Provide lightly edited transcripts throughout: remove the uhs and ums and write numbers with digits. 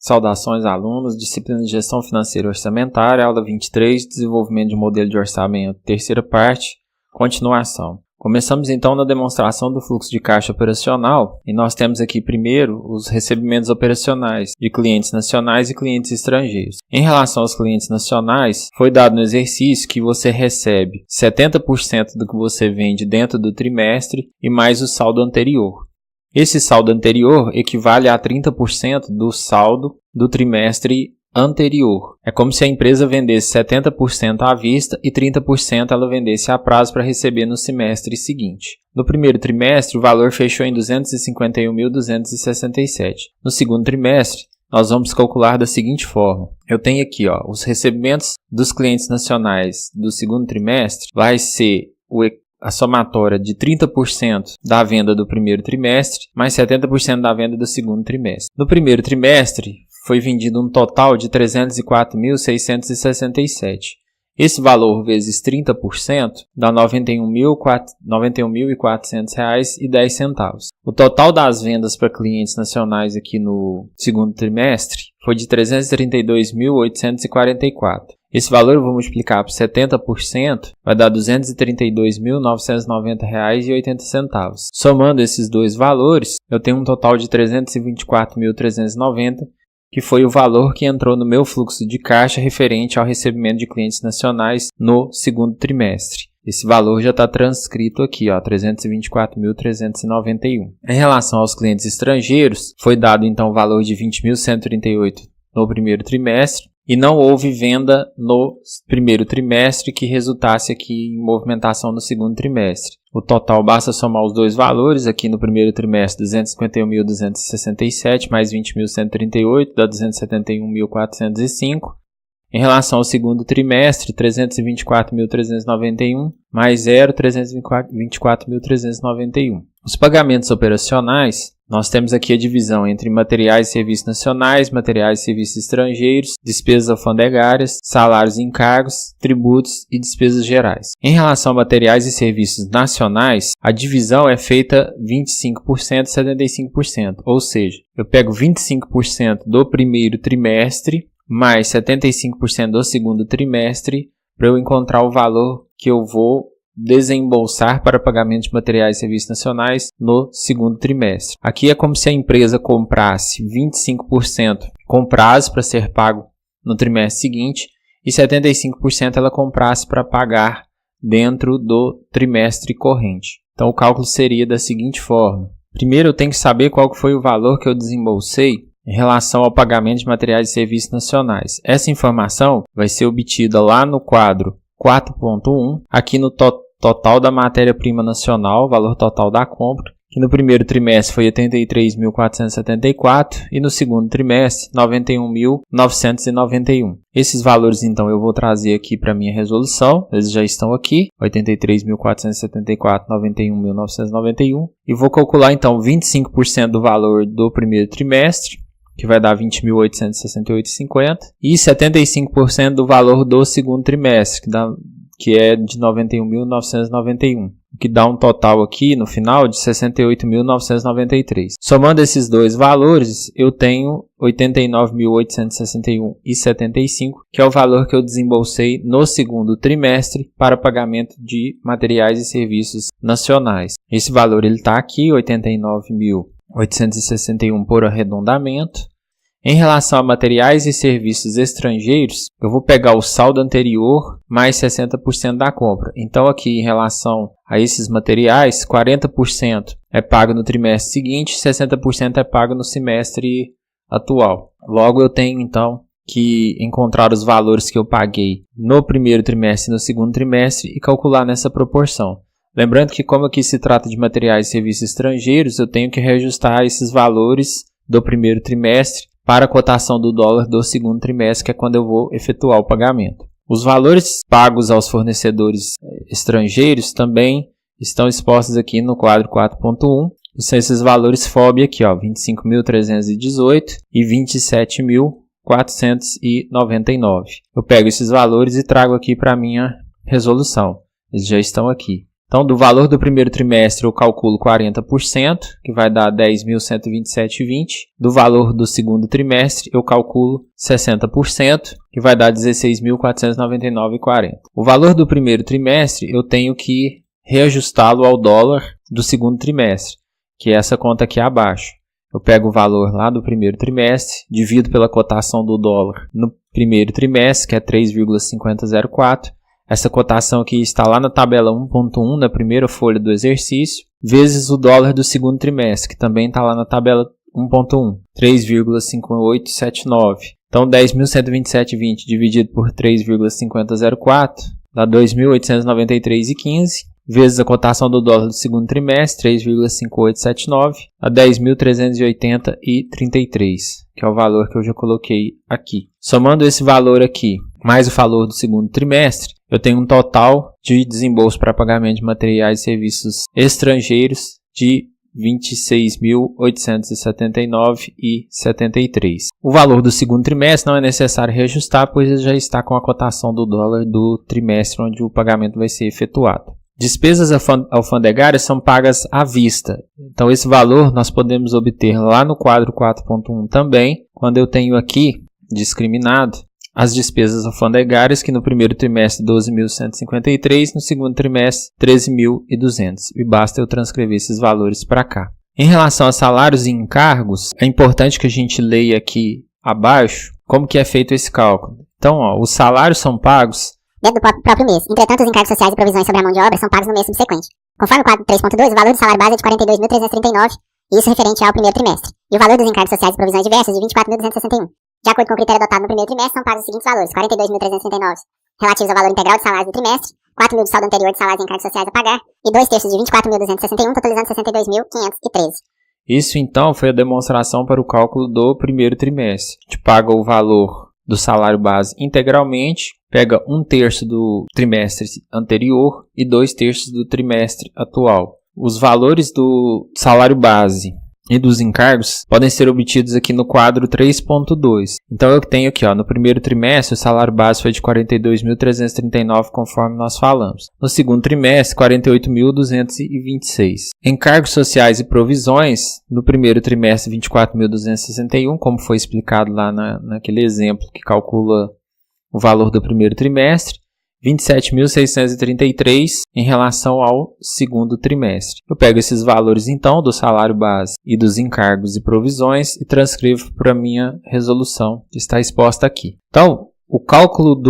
Saudações, alunos, disciplina de Gestão Financeira e Orçamentária, aula 23, Desenvolvimento de Modelo de Orçamento, terceira parte, continuação. Começamos então na demonstração do fluxo de caixa operacional e nós temos aqui primeiro os recebimentos operacionais de clientes nacionais e clientes estrangeiros. Em relação aos clientes nacionais, foi dado no exercício que você recebe 70% do que você vende dentro do trimestre e mais o saldo anterior. Esse saldo anterior equivale a 30% do saldo do trimestre anterior. É como se a empresa vendesse 70% à vista e 30% ela vendesse a prazo para receber no semestre seguinte. No primeiro trimestre, o valor fechou em 251.267. No segundo trimestre, nós vamos calcular da seguinte forma. Eu tenho aqui os recebimentos dos clientes nacionais do segundo trimestre vai ser a somatória de 30% da venda do primeiro trimestre mais 70% da venda do segundo trimestre. No primeiro trimestre, foi vendido um total de 304.667. Esse valor vezes 30% dá R$ 91.400,10. O total das vendas para clientes nacionais aqui no segundo trimestre foi de 332.844. Esse valor eu vou multiplicar por 70%, vai dar R$ 232.990,80. Somando esses dois valores, eu tenho um total de 324.390, que foi o valor que entrou no meu fluxo de caixa referente ao recebimento de clientes nacionais no segundo trimestre. Esse valor já está transcrito aqui, 324.391. Em relação aos clientes estrangeiros, foi dado então o valor de 20.138 no primeiro trimestre e não houve venda no primeiro trimestre que resultasse aqui em movimentação no segundo trimestre. O total basta somar os dois valores, aqui no primeiro trimestre 251.267 mais 20.138 dá 271.405. Em relação ao segundo trimestre, 324.391 mais 0, 324.391. Os pagamentos operacionais, nós temos aqui a divisão entre materiais e serviços nacionais, materiais e serviços estrangeiros, despesas alfandegárias, salários e encargos, tributos e despesas gerais. Em relação a materiais e serviços nacionais, a divisão é feita 25% e 75%, ou seja, eu pego 25% do primeiro trimestre mais 75% do segundo trimestre para eu encontrar o valor que eu vou desembolsar para pagamento de materiais e serviços nacionais no segundo trimestre. Aqui é como se a empresa comprasse 25% com prazo para ser pago no trimestre seguinte e 75% ela comprasse para pagar dentro do trimestre corrente. Então o cálculo seria da seguinte forma. Primeiro eu tenho que saber qual foi o valor que eu desembolsei em relação ao pagamento de materiais e serviços nacionais. Essa informação vai ser obtida lá no quadro 4.1, aqui no total da matéria-prima nacional, valor total da compra, que no primeiro trimestre foi 83.474 e no segundo trimestre 91.991. Esses valores então eu vou trazer aqui para a minha resolução, eles já estão aqui, 83.474, 91.991, e vou calcular então 25% do valor do primeiro trimestre, que vai dar 20.868,50, e 75% do valor do segundo trimestre, que é de 91.991, o que dá um total aqui no final de 68.993. Somando esses dois valores, eu tenho 89.861,75, que é o valor que eu desembolsei no segundo trimestre para pagamento de materiais e serviços nacionais. Esse valor está aqui, 89.861 por arredondamento. Em relação a materiais e serviços estrangeiros, eu vou pegar o saldo anterior mais 60% da compra. Então aqui em relação a esses materiais, 40% é pago no trimestre seguinte, 60% é pago no semestre atual. Logo eu tenho então que encontrar os valores que eu paguei no primeiro trimestre e no segundo trimestre e calcular nessa proporção. Lembrando que como aqui se trata de materiais e serviços estrangeiros, eu tenho que reajustar esses valores do primeiro trimestre para a cotação do dólar do segundo trimestre, que é quando eu vou efetuar o pagamento. Os valores pagos aos fornecedores estrangeiros também estão expostos aqui no quadro 4.1. São esses valores FOB aqui, 25.318 e 27.499. Eu pego esses valores e trago aqui para a minha resolução. Eles já estão aqui. Então, do valor do primeiro trimestre, eu calculo 40%, que vai dar 10.127,20. Do valor do segundo trimestre, eu calculo 60%, que vai dar 16.499,40. O valor do primeiro trimestre, eu tenho que reajustá-lo ao dólar do segundo trimestre, que é essa conta aqui abaixo. Eu pego o valor lá do primeiro trimestre, divido pela cotação do dólar no primeiro trimestre, que é 3,5004. Essa cotação aqui está lá na tabela 1.1, na primeira folha do exercício, vezes o dólar do segundo trimestre, que também está lá na tabela 1.1, 3,5879. Então, 10.127,20 dividido por 3,5004 dá 2.893,15, vezes a cotação do dólar do segundo trimestre, 3,5879, a 10.380,33, que é o valor que eu já coloquei aqui. Somando esse valor aqui, mais o valor do segundo trimestre, eu tenho um total de desembolso para pagamento de materiais e serviços estrangeiros de R$ 26.879,73. O valor do segundo trimestre não é necessário reajustar, pois ele já está com a cotação do dólar do trimestre onde o pagamento vai ser efetuado. Despesas alfandegárias são pagas à vista. Então, esse valor nós podemos obter lá no quadro 4.1 também, quando eu tenho aqui discriminado as despesas alfandegárias, que no primeiro trimestre 12.153, no segundo trimestre 13.200. E basta eu transcrever esses valores para cá. Em relação a salários e encargos, é importante que a gente leia aqui abaixo como que é feito esse cálculo. Então, os salários são pagos dentro do próprio mês. Entretanto, os encargos sociais e provisões sobre a mão de obra são pagos no mês subsequente. Conforme o quadro 3.2, o valor do salário base é de 42.339, isso referente ao primeiro trimestre. E o valor dos encargos sociais e provisões diversas de 24.261. De acordo com o critério adotado no primeiro trimestre, são pagos os seguintes valores: 42.339 relativos ao valor integral de salários do trimestre, 4.000 do saldo anterior de salários e encargos sociais a pagar, e 2/3 de 24.261, totalizando 62.513. Isso, então, foi a demonstração para o cálculo do primeiro trimestre. A gente paga o valor do salário base integralmente, pega 1/3 do trimestre anterior e 2/3 do trimestre atual. Os valores do salário base e dos encargos podem ser obtidos aqui no quadro 3.2. Então, eu tenho aqui, no primeiro trimestre, o salário base foi de 42.339, conforme nós falamos. No segundo trimestre, 48.226. Encargos sociais e provisões, no primeiro trimestre, 24.261, como foi explicado lá naquele exemplo que calcula o valor do primeiro trimestre. 27.633 em relação ao segundo trimestre. Eu pego esses valores, então, do salário base e dos encargos e provisões e transcrevo para a minha resolução, que está exposta aqui. Então, o cálculo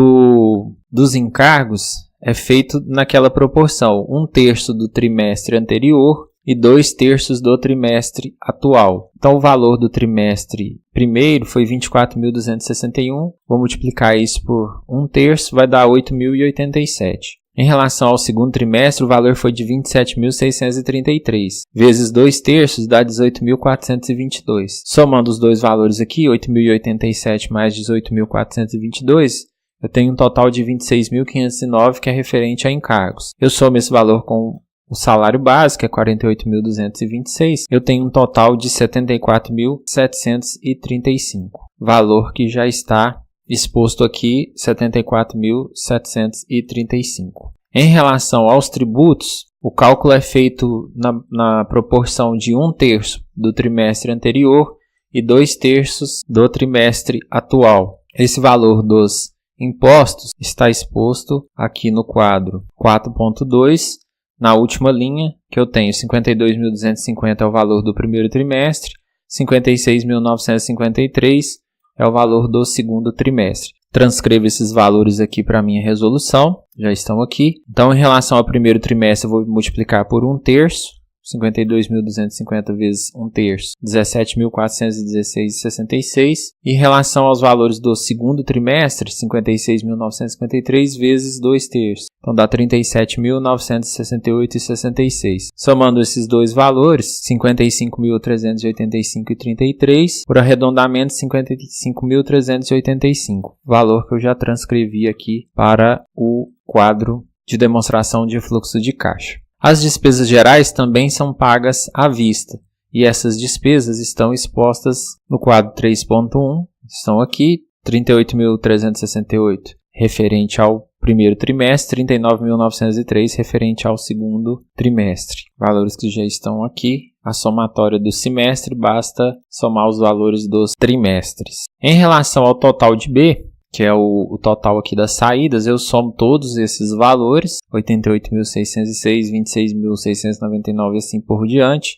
dos encargos é feito naquela proporção: 1/3 do trimestre anterior e 2/3 do trimestre atual. Então, o valor do trimestre primeiro foi 24.261. Vou multiplicar isso por 1/3, vai dar 8.087. Em relação ao segundo trimestre, o valor foi de 27.633. Vezes 2/3 dá 18.422. Somando os dois valores aqui, 8.087 mais 18.422, eu tenho um total de 26.509, que é referente a encargos. Eu somo esse valor com o salário base, que é 48.226, eu tenho um total de 74.735. Valor que já está exposto aqui, 74.735. Em relação aos tributos, o cálculo é feito na proporção de 1/3 do trimestre anterior e 2/3 do trimestre atual. Esse valor dos impostos está exposto aqui no quadro 4.2, na última linha, que eu tenho 52.250 é o valor do primeiro trimestre, 56.953 é o valor do segundo trimestre. Transcrevo esses valores aqui para a minha resolução, já estão aqui. Então, em relação ao primeiro trimestre, eu vou multiplicar por 1/3, 52.250 vezes 1/3, 17.416,66. Em relação aos valores do segundo trimestre, 56.953 vezes 2/3. Então, dá 37.968,66. Somando esses dois valores, 55.385,33, por arredondamento, 55.385. Valor que eu já transcrevi aqui para o quadro de demonstração de fluxo de caixa. As despesas gerais também são pagas à vista, e essas despesas estão expostas no quadro 3.1, estão aqui, 38.368 referente ao primeiro trimestre, 39.903 referente ao segundo trimestre. Valores que já estão aqui. A somatória do semestre, basta somar os valores dos trimestres. Em relação ao total de B, que é o total aqui das saídas, eu somo todos esses valores, 88.606, 26.699 e assim por diante,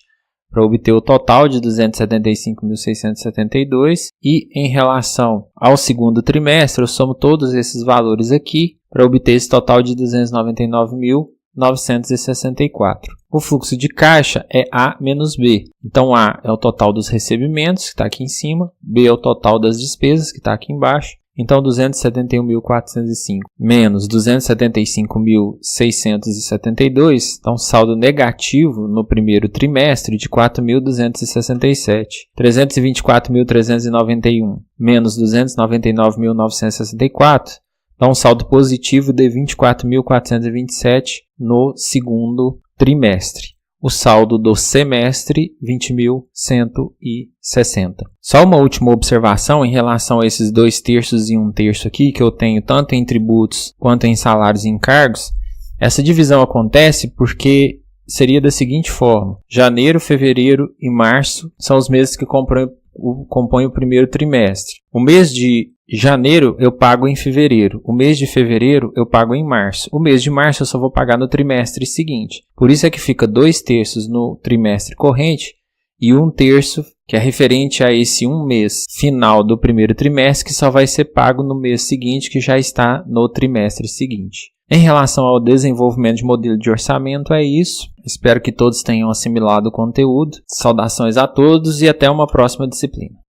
para obter o total de 275.672. E em relação ao segundo trimestre, eu somo todos esses valores aqui para obter esse total de 299.964. O fluxo de caixa é A menos B. Então, A é o total dos recebimentos, que está aqui em cima. B é o total das despesas, que está aqui embaixo. Então, 271.405 menos 275.672 dá um saldo negativo no primeiro trimestre de 4.267. 324.391 menos 299.964 dá um saldo positivo de 24.427 no segundo trimestre. O saldo do semestre, 20.160. Só uma última observação em relação a esses 2/3 e 1/3 aqui, que eu tenho tanto em tributos quanto em salários e encargos. Essa divisão acontece porque seria da seguinte forma: janeiro, fevereiro e março são os meses que compõem o primeiro trimestre. O mês de janeiro eu pago em fevereiro, o mês de fevereiro eu pago em março, o mês de março eu só vou pagar no trimestre seguinte. Por isso é que fica 2/3 no trimestre corrente e 1/3 que é referente a esse um mês final do primeiro trimestre, que só vai ser pago no mês seguinte, que já está no trimestre seguinte. Em relação ao desenvolvimento de modelo de orçamento, é isso. Espero que todos tenham assimilado o conteúdo. Saudações a todos e até uma próxima disciplina.